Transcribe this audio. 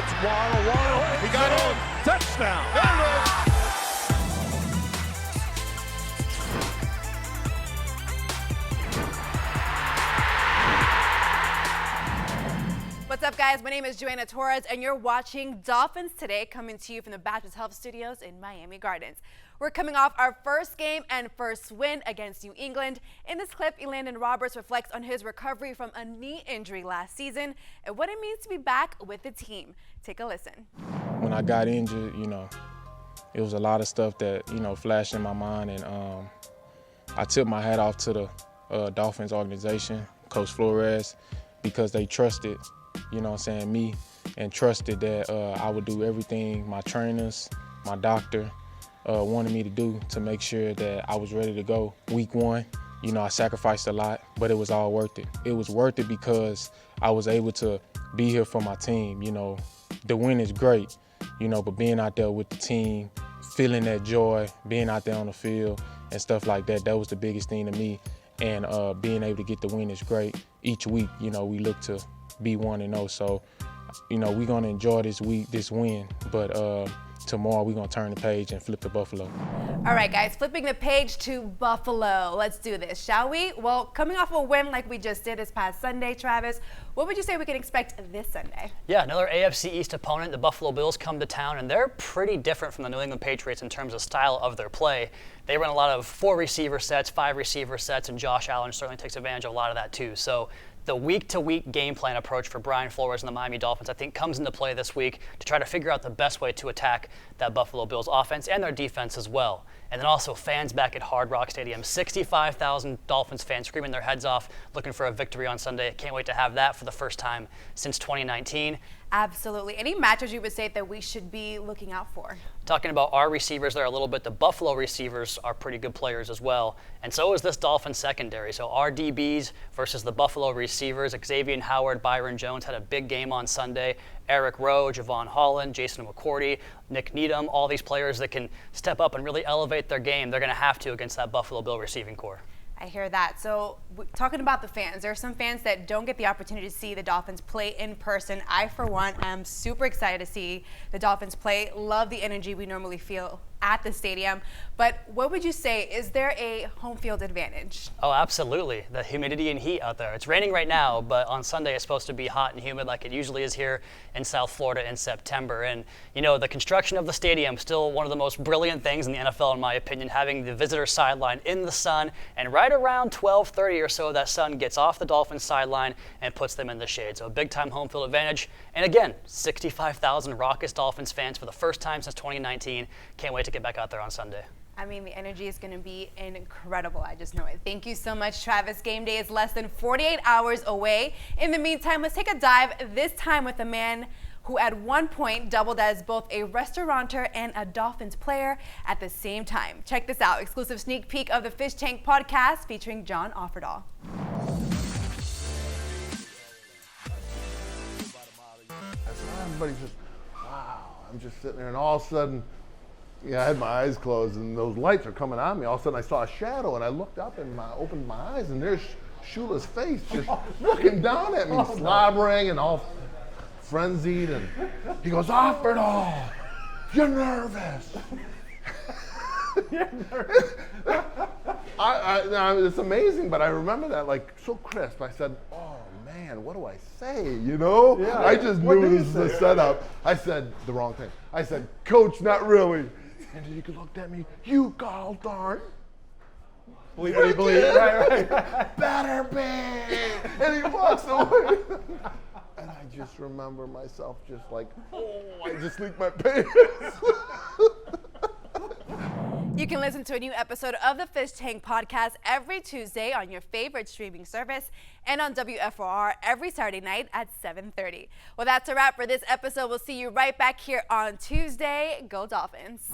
It's Waddle. He got it. Touchdown. There it is. What's up, guys? My name is Joanna Torres, and you're watching Dolphins Today, coming to you from the Baptist Health Studios in Miami Gardens. We're coming off our first game and first win against New England. In this clip, Elandon Roberts reflects on his recovery from a knee injury last season and what it means to be back with the team. Take a listen. When I got injured, it was a lot of stuff that, flashed in my mind, and I tipped my hat off to the Dolphins organization, Coach Flores, because they trusted, me, and trusted that I would do everything my trainers, my doctor, wanted me to do to make sure that I was ready to go. Week one, I sacrificed a lot, but it was all worth it. It was worth it because I was able to be here for my team. The win is great, but being out there with the team, feeling that joy, being out there on the field and stuff like that, that was the biggest thing to me. And being able to get the win is great. Each week, we look to be 1-0. So, we're going to enjoy this win, but tomorrow we're going to turn the page and flip to Buffalo. All right, guys, flipping the page to Buffalo. Let's do this, shall we? Well, coming off a win like we just did this past Sunday, Travis, what would you say we can expect this Sunday? Yeah, another AFC East opponent. The Buffalo Bills come to town, and they're pretty different from the New England Patriots in terms of style of their play. They run a lot of 4 receiver sets, 5 receiver sets, and Josh Allen certainly takes advantage of a lot of that too. So the week-to-week game plan approach for Brian Flores and the Miami Dolphins, I think, comes into play this week to try to figure out the best way to attack that Buffalo Bills offense and their defense as well. And then also fans back at Hard Rock Stadium. 65,000 Dolphins fans screaming their heads off, looking for a victory on Sunday. Can't wait to have that for the first time since 2019. Absolutely. Any matches you would say that we should be looking out for? Talking about our receivers there a little bit, the Buffalo receivers are pretty good players as well. And so is this Dolphins secondary. So our DBs versus the Buffalo receivers. Xavier Howard, Byron Jones had a big game on Sunday. Eric Rowe, Javon Holland, Jason McCourty, Nick Needham, all these players that can step up and really elevate their game. They're going to have to against that Buffalo Bill receiving corps. I hear that. So talking about the fans, there are some fans that don't get the opportunity to see the Dolphins play in person. I, for one, am super excited to see the Dolphins play. Love the energy we normally feel at the stadium. But what would you say, is there a home field advantage? Oh, absolutely. The humidity and heat out there. It's raining right now, but on Sunday it's supposed to be hot and humid like it usually is here in South Florida in September. And, the construction of the stadium, still one of the most brilliant things in the NFL, in my opinion, having the visitor sideline in the sun. And right around 12:30 or so, that sun gets off the Dolphins sideline and puts them in the shade. So a big-time home field advantage. And again, 65,000 raucous Dolphins fans for the first time since 2019. Can't wait to get back out there on Sunday. I mean, the energy is going to be incredible. I just know it. Thank you so much, Travis. Game day is less than 48 hours away. In the meantime, let's take a dive, this time with a man who at one point doubled as both a restaurateur and a Dolphins player at the same time. Check this out. Exclusive sneak peek of the Fish Tank podcast featuring John Offerdahl. Everybody's just, wow. I'm just sitting there, and all of a sudden, I had my eyes closed, and those lights are coming on me. All of a sudden, I saw a shadow, and I looked up and opened my eyes, and there's Shula's face just looking down at me, slobbering and all frenzied. And he goes, "Offerdahl, you're nervous." You're nervous. It's amazing, but I remember that like so crisp. I said, "Oh man, what do I say?" Yeah. I just knew this was a setup. I said the wrong thing. I said, "Coach, not really." And he looked at me, "You called darn." Believe what you believe. Right. Better be. And he walks away. And I just remember myself just like, oh, I just leaked my pants. You can listen to a new episode of the Fish Tank podcast every Tuesday on your favorite streaming service and on WFOR every Saturday night at 7:30. Well, that's a wrap for this episode. We'll see you right back here on Tuesday. Go Dolphins.